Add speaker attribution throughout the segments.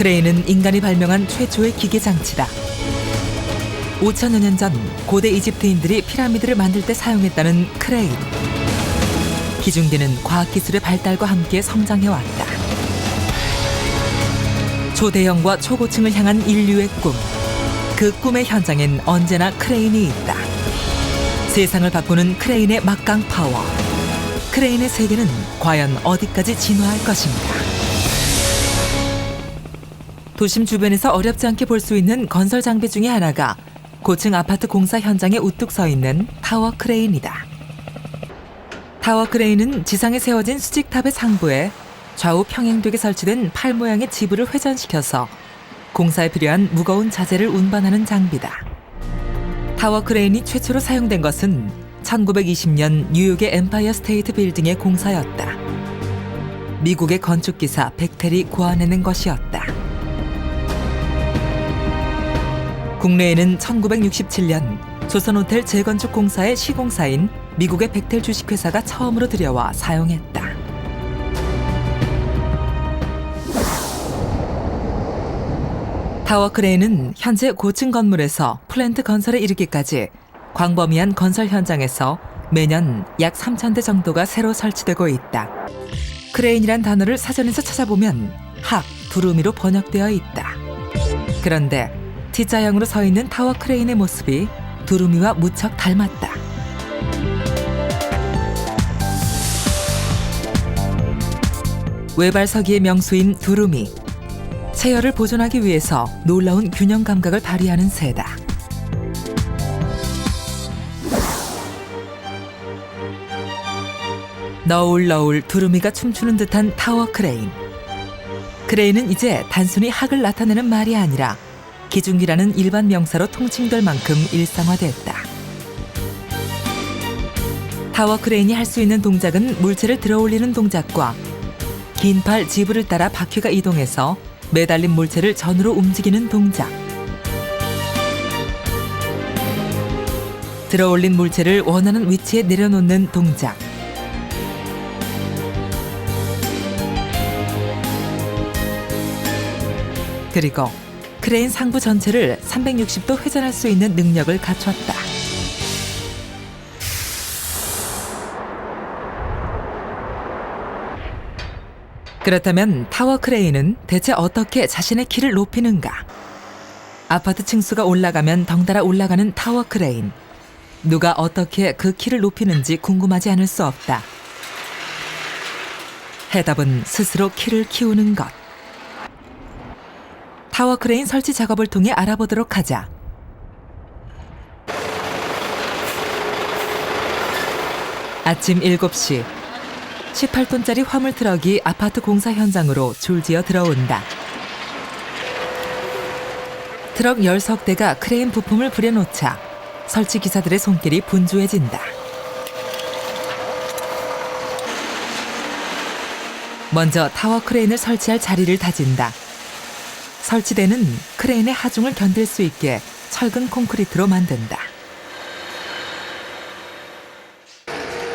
Speaker 1: 크레인은 인간이 발명한 최초의 기계 장치다. 5천여 년 전 고대 이집트인들이 피라미드를 만들 때 사용했다는 크레인. 기중기는 과학기술의 발달과 함께 성장해왔다. 초대형과 초고층을 향한 인류의 꿈. 그 꿈의 현장엔 언제나 크레인이 있다. 세상을 바꾸는 크레인의 막강 파워. 크레인의 세계는 과연 어디까지 진화할 것인가? 도심 주변에서 어렵지 않게 볼 수 있는 건설 장비 중에 하나가 고층 아파트 공사 현장에 우뚝 서 있는 타워 크레인이다. 타워 크레인은 지상에 세워진 수직탑의 상부에 좌우 평행되게 설치된 팔 모양의 지부를 회전시켜서 공사에 필요한 무거운 자재를 운반하는 장비다. 타워 크레인이 최초로 사용된 것은 1920년 뉴욕의 엠파이어 스테이트 빌딩의 공사였다. 미국의 건축기사 벡텔이 고안해낸 것이었다. 국내에는 1967년 조선호텔 재건축 공사의 시공사인 미국의 벡텔 주식회사가 처음으로 들여와 사용했다. 타워 크레인은 현재 고층 건물에서 플랜트 건설에 이르기까지 광범위한 건설 현장에서 매년 약 3,000대 정도가 새로 설치되고 있다. 크레인이란 단어를 사전에서 찾아보면 학, 두루미로 번역되어 있다. 그런데 T자형으로 서 있는 타워 크레인의 모습이 두루미와 무척 닮았다. 외발서기의 명수인 두루미. 체열을 보존하기 위해서 놀라운 균형 감각을 발휘하는 새다. 너울너울 두루미가 춤추는 듯한 타워 크레인. 크레인은 이제 단순히 학을 나타내는 말이 아니라 기중기라는 일반 명사로 통칭될 만큼 일상화됐다. 타워 크레인이 할 수 있는 동작은 물체를 들어올리는 동작과 긴 팔 지부를 따라 바퀴가 이동해서 매달린 물체를 전으로 움직이는 동작. 들어올린 물체를 원하는 위치에 내려놓는 동작. 그리고 크레인 상부 전체를 360도 회전할 수 있는 능력을 갖췄다. 그렇다면 타워 크레인은 대체 어떻게 자신의 키를 높이는가? 아파트 층수가 올라가면 덩달아 올라가는 타워 크레인. 누가 어떻게 그 키를 높이는지 궁금하지 않을 수 없다. 해답은 스스로 키를 키우는 것. 타워 크레인 설치 작업을 통해 알아보도록 하자. 아침 7시. 18톤짜리 화물 트럭이 아파트 공사 현장으로 줄지어 들어온다. 트럭 10석 대가 크레인 부품을 부려놓자 설치 기사들의 손길이 분주해진다. 먼저 타워 크레인을 설치할 자리를 다진다. 설치대는 크레인의 하중을 견딜 수 있게 철근 콘크리트로 만든다.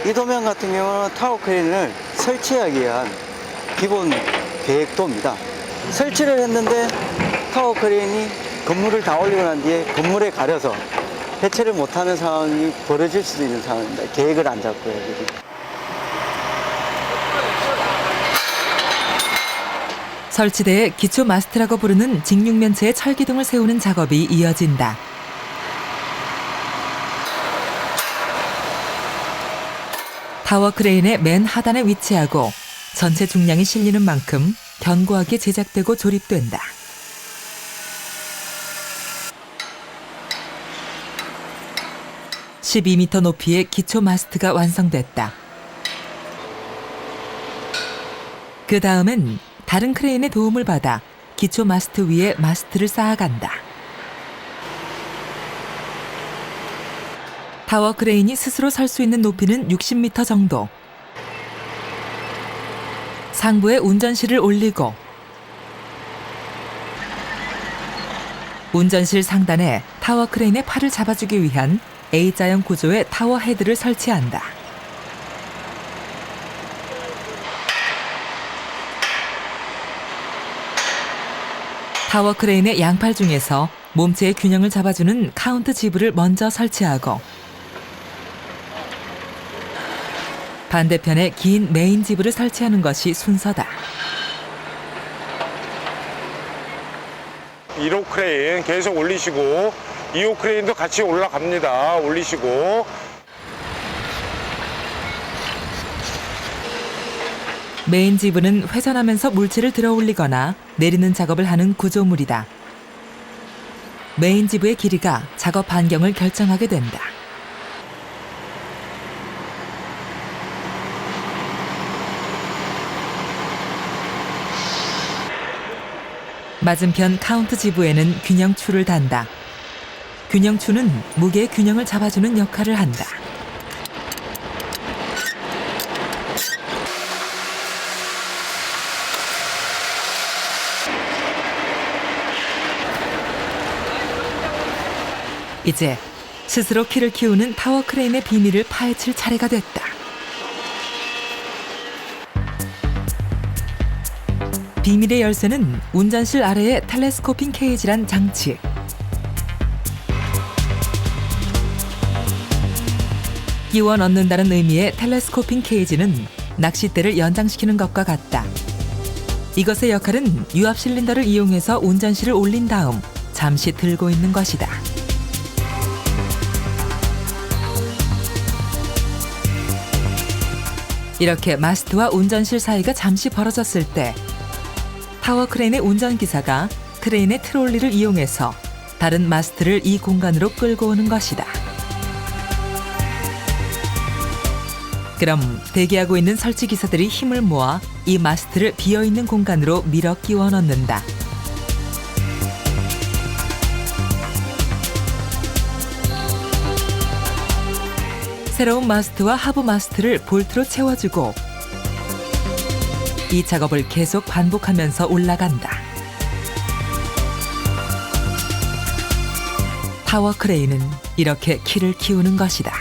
Speaker 2: 이 도면 같은 경우는 타워 크레인을 설치하기 위한 기본 계획도입니다. 설치를 했는데 타워 크레인이 건물을 다 올리고 난 뒤에 건물에 가려서 해체를 못하는 상황이 벌어질 수도 있는 상황입니다. 계획을 안 잡고요.
Speaker 1: 설치대에 기초 마스트라고 부르는 직육면체의 철기둥을 세우는 작업이 이어진다. 타워 크레인의 맨 하단에 위치하고 전체 중량이 실리는 만큼 견고하게 제작되고 조립된다. (12m) 높이의 기초 마스트가 완성됐다. 그 다음엔 다른 크레인의 도움을 받아 기초 마스트 위에 마스트를 쌓아간다. 타워 크레인이 스스로 설 수 있는 높이는 60m 정도. 상부에 운전실을 올리고 운전실 상단에 타워 크레인의 팔을 잡아주기 위한 A자형 구조의 타워 헤드를 설치한다. 타워 크레인의 양팔 중에서 몸체의 균형을 잡아주는 카운트 지브를 먼저 설치하고 반대편에 긴 메인 지브를 설치하는 것이 순서다.
Speaker 3: 1호 크레인 계속 올리시고 2호 크레인도 같이 올라갑니다. 올리시고
Speaker 1: 메인 지브는 회전하면서 물체를 들어 올리거나 내리는 작업을 하는 구조물이다. 메인 지브의 길이가 작업 반경을 결정하게 된다. 맞은편 카운트 지브에는 균형추를 단다. 균형추는 무게의 균형을 잡아주는 역할을 한다. 이제 스스로 키를 키우는 타워 크레인의 비밀을 파헤칠 차례가 됐다. 비밀의 열쇠는 운전실 아래의 텔레스코핑 케이지란 장치. 끼워 넣는다는 의미의 텔레스코핑 케이지는 낚싯대를 연장시키는 것과 같다. 이것의 역할은 유압 실린더를 이용해서 운전실을 올린 다음 잠시 들고 있는 것이다. 이렇게 마스트와 운전실 사이가 잠시 벌어졌을 때 타워 크레인의 운전기사가 크레인의 트롤리를 이용해서 다른 마스트를 이 공간으로 끌고 오는 것이다. 그럼 대기하고 있는 설치기사들이 힘을 모아 이 마스트를 비어있는 공간으로 밀어 끼워 넣는다. 새로운 마스트와 하부 마스트를 볼트로 채워주고 이 작업을 계속 반복하면서 올라간다. 타워 크레인은 이렇게 키를 키우는 것이다.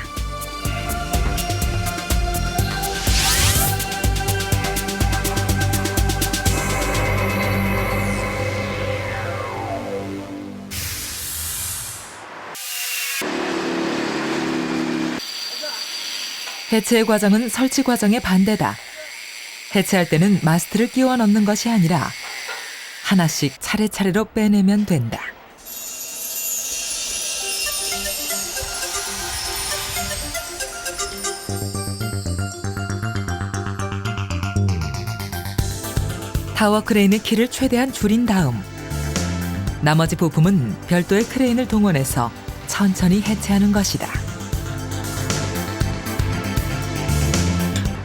Speaker 1: 해체의 과정은 설치 과정의 반대다. 해체할 때는 마스트를 끼워 넣는 것이 아니라 하나씩 차례차례로 빼내면 된다. 타워 크레인의 키를 최대한 줄인 다음 나머지 부품은 별도의 크레인을 동원해서 천천히 해체하는 것이다.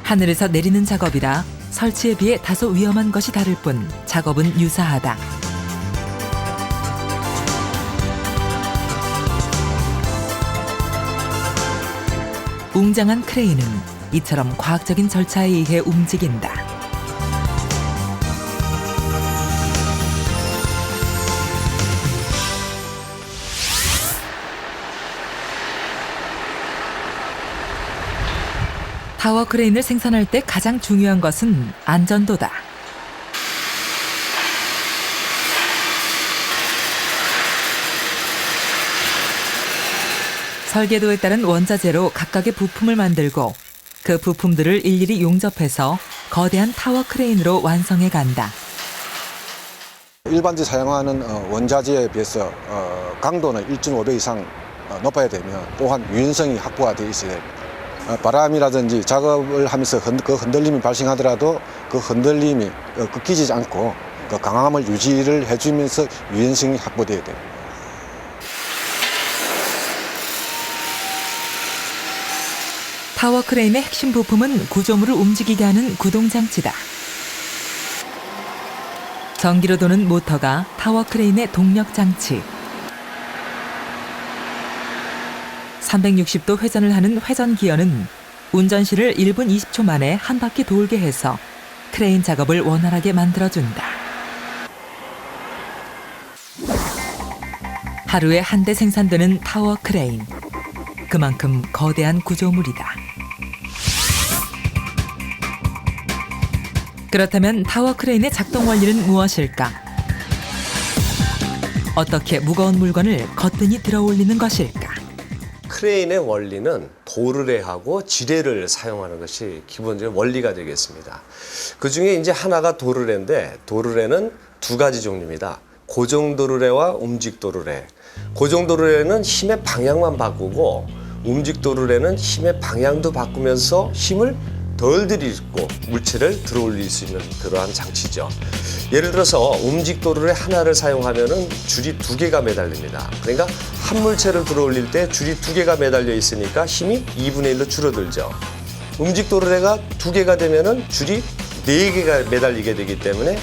Speaker 1: 하늘에서 내리는 작업이라 설치에 비해 다소 위험한 것이 다를 뿐 작업은 유사하다. 웅장한 크레인은 이처럼 과학적인 절차에 의해 움직인다. 타워 크레인을 생산할 때 가장 중요한 것은 안전도다. 설계도에 따른 원자재로 각각의 부품을 만들고 그 부품들을 일일이 용접해서 거대한 타워 크레인으로 완성해 간다.
Speaker 4: 일반적으로 사용하는 원자재에 비해서 강도는 1.5배 이상 높아야 되면 또한 유연성이 확보가 되어 있어야 됩니다. 바람이라든지 작업을 하면서 그 흔들림이 발생하더라도 그 흔들림이 꺾이지 않고 그 강함을 유지를 해주면서 유연성이 확보되어야 됩니다.
Speaker 1: 타워 크레인의 핵심 부품은 구조물을 움직이게 하는 구동장치다. 전기로 도는 모터가 타워 크레인의 동력장치. 360도 회전을 하는 회전 기어는 운전실을 1분 20초 만에 한 바퀴 돌게 해서 크레인 작업을 원활하게 만들어준다. 하루에 한 대 생산되는 타워 크레인. 그만큼 거대한 구조물이다. 그렇다면 타워 크레인의 작동 원리는 무엇일까? 어떻게 무거운 물건을 거뜬히 들어올리는 것일까?
Speaker 5: 크레인의 원리는 도르래하고 지뢰를 사용하는 것이 기본적인 원리가 되겠습니다. 그 중에 이제 하나가 도르래인데 도르래는 두 가지 종류입니다. 고정 도르래와 움직 도르래. 고정 도르래는 힘의 방향만 바꾸고 움직 도르래는 힘의 방향도 바꾸면서 힘을 덜 들이고 물체를 들어올릴 수 있는 그러한 장치죠. 예를 들어서 움직 도르래 하나를 사용하면은 줄이 두 개가 매달립니다. 그러니까 한 물체를 들어올릴 때 줄이 두 개가 매달려 있으니까 힘이 2분의 1로 줄어들죠. 움직 도르래가 두 개가 되면은 줄이 네 개가 매달리게 되기 때문에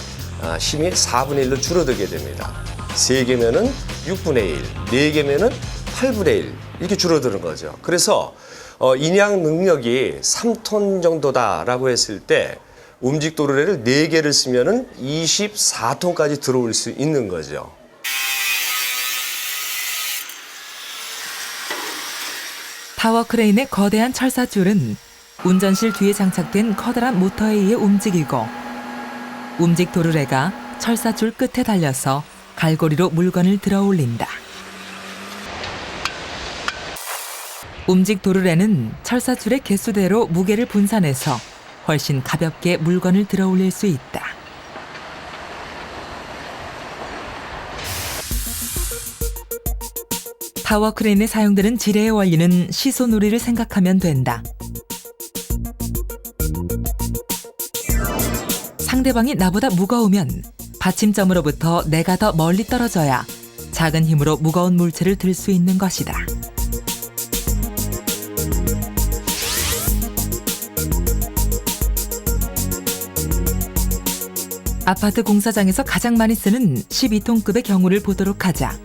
Speaker 5: 힘이 4분의 1로 줄어들게 됩니다. 세 개면은 6분의 1, 네 개면은 8분의 1 이렇게 줄어드는 거죠. 그래서 인양 능력이 3톤 정도다라고 했을 때 움직 도르래를 4개를 쓰면은 24톤까지 들어올 수 있는 거죠.
Speaker 1: 타워 크레인의 거대한 철사줄은 운전실 뒤에 장착된 커다란 모터에 의해 움직이고 움직 도르래가 철사줄 끝에 달려서 갈고리로 물건을 들어 올린다. 움직 도르래는 철사줄의 개수대로 무게를 분산해서 훨씬 가볍게 물건을 들어 올릴 수 있다. 타워 크레인에 사용되는 지뢰의 원리는 시소놀이를 생각하면 된다. 상대방이 나보다 무거우면 받침점으로부터 내가 더 멀리 떨어져야 작은 힘으로 무거운 물체를 들 수 있는 것이다. 아파트 공사장에서 가장 많이 쓰는 12톤급의 경우를 보도록 하자.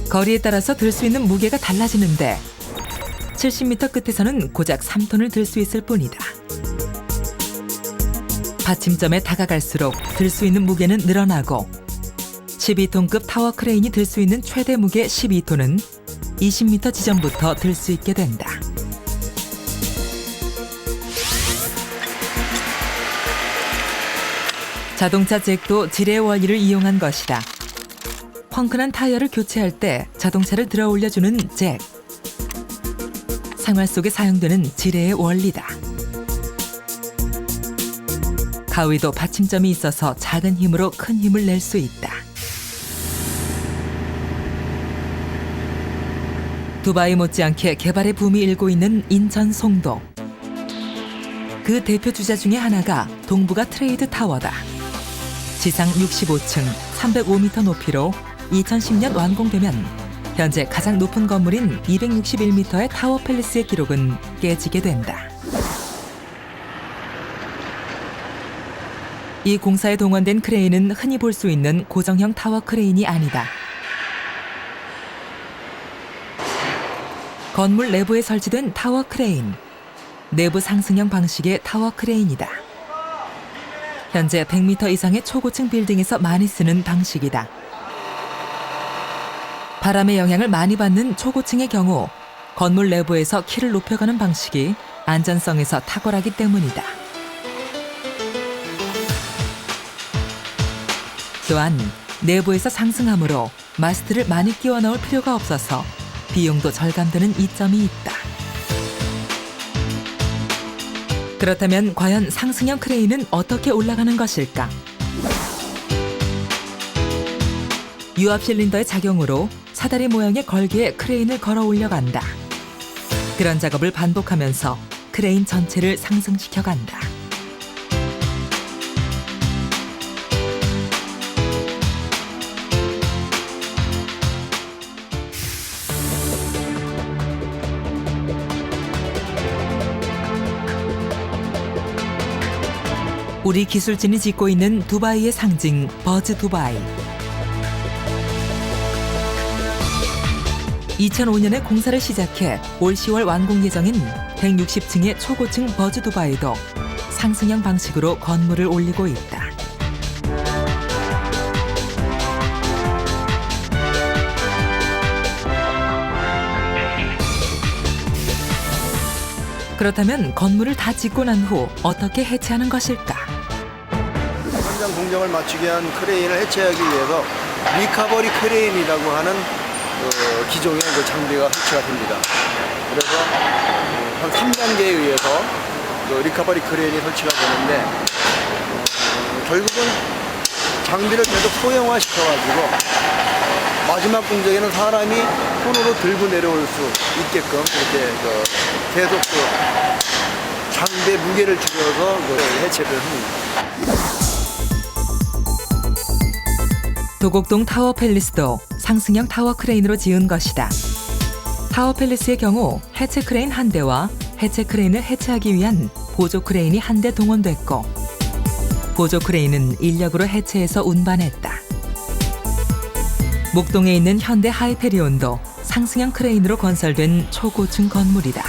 Speaker 1: 거리에 따라서 들 수 있는 무게가 달라지는데 70m 끝에서는 고작 3톤을 들 수 있을 뿐이다. 받침점에 다가갈수록 들 수 있는 무게는 늘어나고 12톤급 타워 크레인이 들 수 있는 최대 무게 12톤은 20m 지점부터 들 수 있게 된다. 자동차 잭도 지뢰 원리를 이용한 것이다. 펑크난 타이어를 교체할 때 자동차를 들어 올려주는 잭. 생활 속에 사용되는 지뢰의 원리다. 가위도 받침점이 있어서 작은 힘으로 큰 힘을 낼 수 있다. 두바이 못지않게 개발의 붐이 일고 있는 인천 송도. 그 대표 주자 중에 하나가 동부가 트레이드 타워다. 지상 65층, 305m 높이로 2010년 완공되면 현재 가장 높은 건물인 261m의 타워 팰리스의 기록은 깨지게 된다. 이 공사에 동원된 크레인은 흔히 볼 수 있는 고정형 타워 크레인이 아니다. 건물 내부에 설치된 타워 크레인, 내부 상승형 방식의 타워 크레인이다. 현재 100m 이상의 초고층 빌딩에서 많이 쓰는 방식이다. 바람의 영향을 많이 받는 초고층의 경우 건물 내부에서 키를 높여가는 방식이 안전성에서 탁월하기 때문이다. 또한 내부에서 상승함으로 마스트를 많이 끼워 넣을 필요가 없어서 비용도 절감되는 이점이 있다. 그렇다면 과연 상승형 크레인은 어떻게 올라가는 것일까? 유압 실린더의 작용으로 사다리 모양의 걸개에 크레인을 걸어 올려간다. 그런 작업을 반복하면서 크레인 전체를 상승시켜간다. 우리 기술진이 짓고 있는 두바이의 상징 버즈 두바이. 2005년에 공사를 시작해 올 10월 완공 예정인 160층의 초고층 버즈 두바이도 상승형 방식으로 건물을 올리고 있다. 그렇다면 건물을 다 짓고 난 후 어떻게 해체하는 것일까?
Speaker 6: 현장 공정을 맞추기 위한 크레인을 해체하기 위해서 리커버리 크레인이라고 하는 기종의 그 장비가 설치가 됩니다. 그래서 한 3단계에 의해서 리커버리 크레인이 설치가 되는데 결국은 장비를 계속 소형화 시켜가지고 마지막 공정에는 사람이 손으로 들고 내려올 수 있게끔 이렇게 계속 장비의 무게를 줄여서 해체를 합니다.
Speaker 1: 도곡동 타워 팰리스도 상승형 타워 크레인으로 지은 것이다. 타워 팰리스의 경우 해체 크레인 한 대와 해체 크레인을 해체하기 위한 보조 크레인이 한 대 동원됐고 보조 크레인은 인력으로 해체해서 운반했다. 목동에 있는 현대 하이페리온도 상승형 크레인으로 건설된 초고층 건물이다.